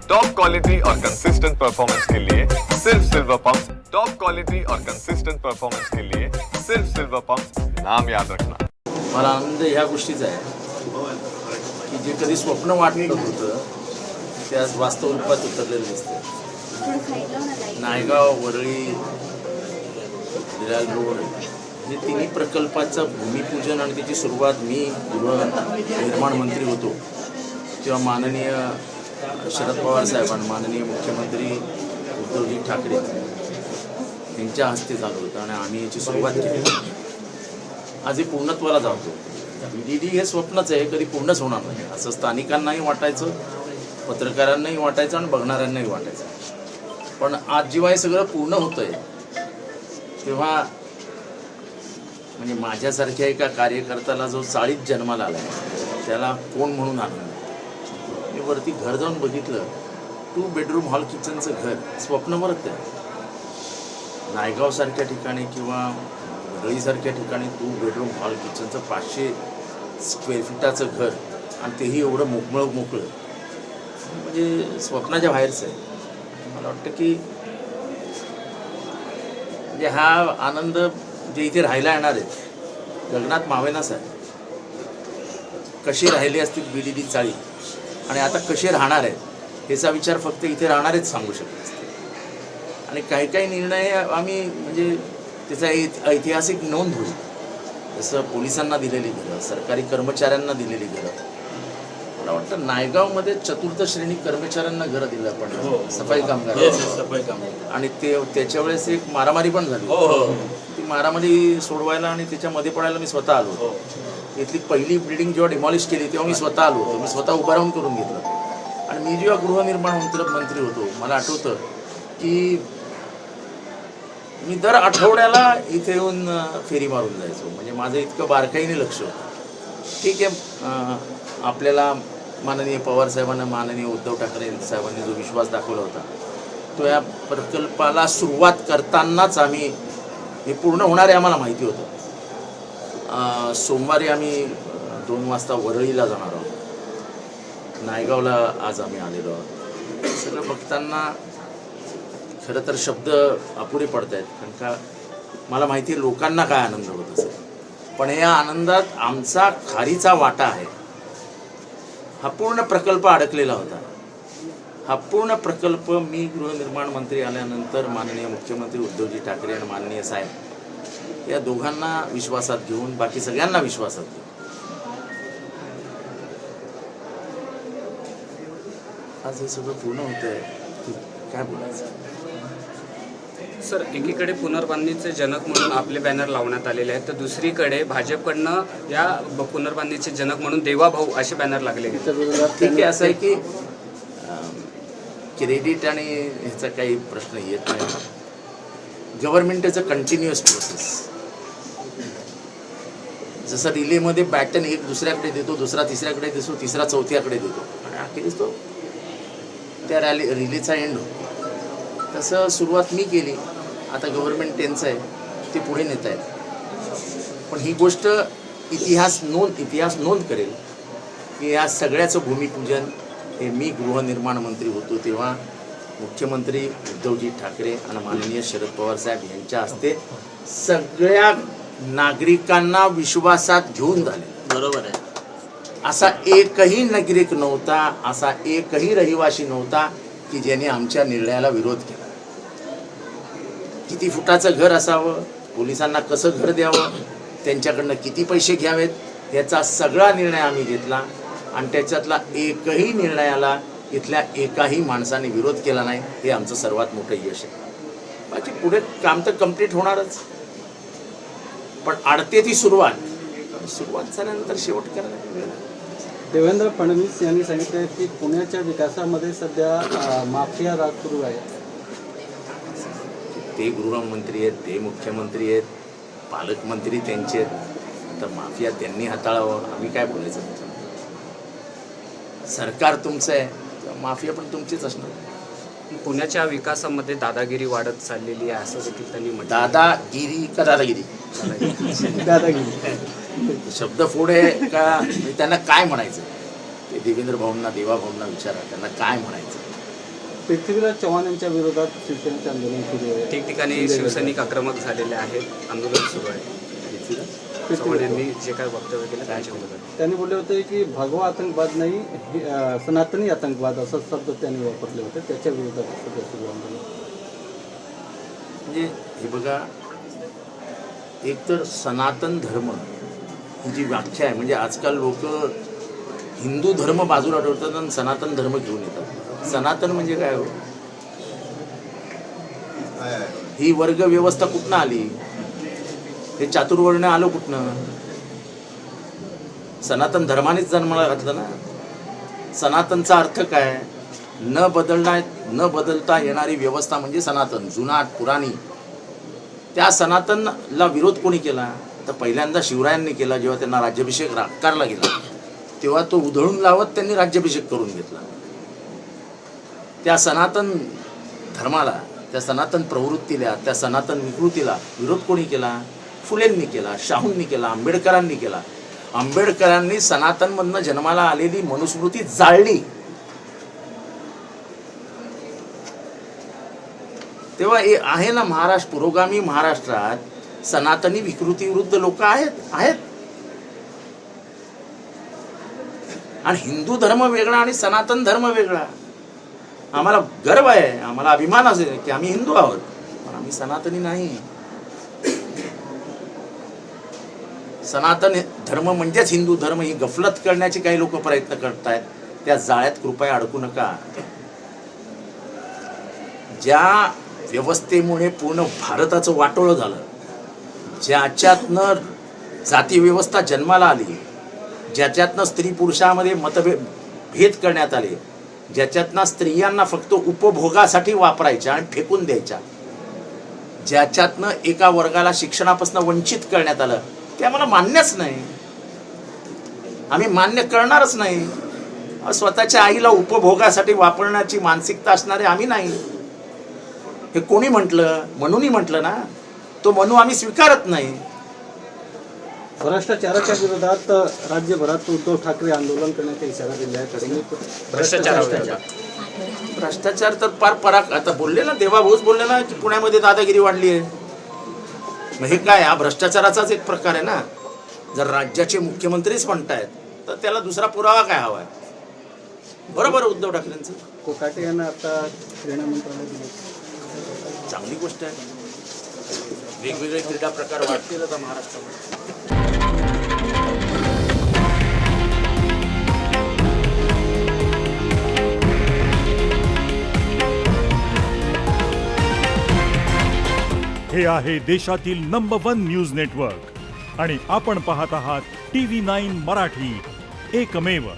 Top quality और consistent performance के लिए सिर्फ सिल्वर पंप। टॉप क्वालिटी और कंसिस्टेंट परफॉर्मेंस के लिए सिर्फ सिल्वर पंप, नाम याद रखना। मला आनंद ह्या गोष्टीचा आहे की जे कधी स्वप्न वाटत होतं ते आज वास्तव रूपात उतरलेलं दिसतं। नायगाव, वरळी, विराल रोड हे तिन्ही प्रकल्पाचं भूमिपूजन आणि त्याची सुरुवात मी गृहनिर्माण मंत्री होतो तेव्हा माननीय शरद पवार साहेब आणि माननीय मुख्यमंत्री उद्धवजी ठाकरे यांच्या हस्ते झालं होतं आणि आम्ही याची सुरुवात केली। आज हे पूर्णत्वाला जातो। BDD हे स्वप्नच आहे, कधी पूर्णच होणार नाही असं स्थानिकांनाही वाटायचं, पत्रकारांनाही वाटायचं आणि बघणाऱ्यांनाही वाटायचं। पण आज जेव्हा हे सगळं पूर्ण होतंय तेव्हा म्हणजे माझ्यासारख्या एका कार्यकर्त्याला जो चाळीत जन्माला आला आहे त्याला कोण म्हणून आनंद। मी वरती घर जाऊन बघितलं, 2 बेडरूम हॉल किचनचं घर स्वप्नवरच आहे। नायगावसारख्या ठिकाणी किंवा वरळीसारख्या ठिकाणी 2 बेडरूम हॉल किचनचं 500 स्क्वेअर फीटाचं घर आणि तेही एवढं मोकळं म्हणजे स्वप्नाच्या बाहेरचं आहे। मला वाटतं की म्हणजे हा आनंद जे इथे राहायला येणार आहेत गगनात मावेनाच आहे। कसे राहिले असतील BDD चाळी आणि आता कसे राहणार आहेत याचा विचार फक्त इथे राहणारेच सांगू शकत असते। आणि काही निर्णय आम्ही म्हणजे त्याचा ऐतिहासिक नोंद होईल, जसं पोलिसांना दिलेली घरं, सरकारी कर्मचाऱ्यांना दिलेली घरं। मला वाटतं नायगावमध्ये 4th श्रेणी कर्मचाऱ्यांना घरं दिलं आपण, सफाई कामगार, आणि त्याच्या वेळेस एक मारामारी पण झाली। ती मारामारी सोडवायला आणि त्याच्यामध्ये पडायला मी स्वतः आलो होतो। इथली पहिली बिल्डिंग जेव्हा डिमॉलिश केली तेव्हा मी स्वतः आलो होतो, मी स्वतः उभं राहून करून घेतलं। आणि मी जेव्हा गृहनिर्माण मंत्री होतो मला आठवतं की मी दर आठवड्याला इथे येऊन फेरी मारून जायचो, म्हणजे माझं इतकं बारकाईने लक्ष होतं। ठीक आहे, आपल्याला माननीय पवार साहेबांना, माननीय उद्धव ठाकरे साहेबांनी जो विश्वास दाखवला होता तो या प्रकल्पाला सुरुवात करतानाच आम्ही हे पूर्ण होणार आहे आम्हाला माहिती होतं। सोमवारी आम्ही 2 वाजता वरळीला जाणार आहोत, नायगावला आज आम्ही आलेलो आहोत। सगळं बघताना खरं तर शब्द अपुरे पडत आहेत, कारण का मला माहिती आहे लोकांना काय आनंद होत असेल, पण या आनंदात आमचा खारीचा वाटा आहे। हा पूर्ण प्रकल्प अडकलेला होता। हा पूर्ण प्रकल्प मी गृहनिर्माण मंत्री आल्यानंतर माननीय मुख्यमंत्री उद्धवजी ठाकरे आणि माननीय साहेब या दोघांना विश्वासात घेऊन बाकी सगळ्यांना विश्वासात घेऊन आज हे सगळं पूर्ण होतंय, काय बोलायचं। सर, एकीकडे पुनर्बांधणीचे जनक म्हणून आपले बॅनर लावण्यात आलेले आहेत, तर दुसरीकडे भाजपकडनं या पुनर्बांधणीचे जनक म्हणून देवाभाऊ असे बॅनर लागले। ठीक आहे, असं आहे की क्रेडिट आणि ह्याचा काही प्रश्न येत नाही। Government is a continuous process. जसं रिलेमध्ये बॅटन एक दुसऱ्याकडे देतो, दुसरा तिसऱ्याकडे देतो, तिसरा चौथ्याकडे देतो आणि अखेरीस तो त्या रिलेचा एंड होतो। तसं सुरुवात मी केली, आता गव्हर्नमेंट त्यांचं आहे, ते पुढे नेत आहेत। पण ही गोष्ट इतिहास नोंद करेल की या सगळ्याचं भूमिपूजन हे मी गृहनिर्माण मंत्री होतो तेव्हा मुख्यमंत्री उद्धवजी ठाकरे आणि माननीय शरद पवार साहेब यांच्या हस्ते सगळ्या नागरिकांना विश्वासात घेऊन झाले। बरोबर आहे, असा एकही नागरिक नव्हता, असा एकही रहिवासी नव्हता की ज्याने आमच्या निर्णयाला विरोध केला। किती फुटाचं घर असावं, पोलिसांना कसं घर द्यावं, त्यांच्याकडनं किती पैसे घ्यावेत याचा सगळा निर्णय आम्ही घेतला आणि त्याच्यातला एकही निर्णयाला इथल्या एकाही माणसाने विरोध केला नाही। हे आमचं सर्वात मोठं यश आहे। बाकी पुढे काम तर कंप्लीट होणारच, पण अडते ती सुरुवात झाल्यानंतर शेवट करायला। देवेंद्र फडणवीस यांनी सांगितले की पुण्याच्या विकासामध्ये सध्या माफिया राज सुरू आहे। ते गृहमंत्री आहेत, ते मुख्यमंत्री आहेत, पालकमंत्री त्यांचे आहेत, तर माफिया त्यांनी हाताळावं, आम्ही काय बोलायचं त्याच्यामध्ये। सरकार तुमचं आहे, माफिया पण तुमचीच असणार। पुण्याच्या विकासामध्ये दादागिरी वाढत चाललेली आहे असं देखील त्यांनी म्हटलं। दादागिरी का दादागिरी शब्द फोड आहे का? त्यांना काय म्हणायचं ते देवेंद्र भाऊंना, देवा भाऊंना विचारा, त्यांना काय म्हणायचं। पृथ्वीराज चव्हाण यांच्या विरोधात शिवसेनेचे आंदोलन सुरू आहे. ठिकठिकाणी शिवसैनिक आक्रमक झालेले आहेत, आंदोलन सुरू आहे. चव्हाण यांनी जे काय वक्तव्य केलं त्याच्या विरोधात त्यांनी बोलले होते की भगवा आतंकवाद नाही, सनातनी आतंकवाद असा शब्द त्यांनी वापरले होते. त्याच्या विरोधात सध्या सुरू आंदोलन. म्हणजे हे बघा, एक तर सनातन धर्म ही जी व्याख्या आहे, म्हणजे आजकाल लोक हिंदू धर्म बाजूला ठेवतात आणि सनातन धर्म घेऊन येतात. सनातन म्हणजे काय हो? ही वर्ग व्यवस्था कुठनं आली? हे चातुर्वर्ण आलं कुठनं? सनातन धर्मानेच जन्माला घातलं ना. सनातनचा अर्थ काय? न बदलता येणारी व्यवस्था म्हणजे सनातन, जुनाट पुराणी. त्या सनातनला विरोध कोणी केला? तर पहिल्यांदा शिवरायांनी केला. जेव्हा त्यांना राज्याभिषेक आकारला गेला तेव्हा तो उधळून लावत त्यांनी राज्याभिषेक करून घेतला. त्या सनातन धर्माला, त्या सनातन प्रवृत्तीला, त्या सनातन विकृतीला विरोध कोणी केला? फुलेंनी केला, शाहूंनी केला, आंबेडकरांनी केला. आंबेडकरांनी सनातनमधनं जन्माला आलेली मनुस्मृती जाळली. तेव्हा हे आहे ना, पुरोगामी महाराष्ट्रात सनातनी विकृतीविरुद्ध लोक आहेत. आणि हिंदू धर्म वेगळा आणि सनातन धर्म वेगळा. आम्हाला गर्व आहे, आम्हाला अभिमान असेल की आम्ही हिंदू आहोत, पण आम्ही सनातनी नाही. सनातन धर्म म्हणजेच हिंदू धर्म ही गफलत करण्याचे काही लोक प्रयत्न करतायत. त्या जाळ्यात कृपया अडकू नका. ज्या व्यवस्थेमुळे पूर्ण भारताचं वाटोळं झालं, ज्याच्यातनं जाती व्यवस्था जन्माला आली, ज्याच्यातनं स्त्री पुरुषामध्ये भेद करण्यात आले, ज्याच्यातनं स्त्रियांना फक्त उपभोगासाठी वापरायच्या आणि फेकून द्यायच्या, ज्याच्यातनं एका वर्गाला शिक्षणापासून वंचित करण्यात आलं, ते आम्हाला मान्यच नाही. आम्ही मान्य करणारच नाही. स्वतःच्या आईला उपभोगासाठी वापरण्याची मानसिकता असणारे आम्ही नाही. हे कोणी म्हटलं? मनूनी म्हटलं ना. तो मनू आम्ही स्वीकारत नाही. भ्रष्टाचाराच्या विरोधात राज्यभरात उद्धव ठाकरे आंदोलन करण्याचा इशारा दिला आहे. भ्रष्टाचार तर पराक आता बोलले ना, देवाभाऊच बोलले ना की पुण्यामध्ये दादागिरी वाढली आहे. मग हे काय? हा भ्रष्टाचाराचाच एक प्रकार आहे ना. जर राज्याचे मुख्यमंत्रीच म्हणतायत तर त्याला दुसरा पुरावा काय हवा आहे? बरोबर उद्धव ठाकरेंचं. कोकाटे यांना आता क्रीडा मंत्रालय दिले. चांगली गोष्ट आहे. वेगवेगळे क्रीडा प्रकार वाढतील आता महाराष्ट्रामध्ये. हे आहे देशातील नंबर 1 न्यूज नेटवर्क आणि आपण पाहत आहात TV9 मराठी, एकमेव.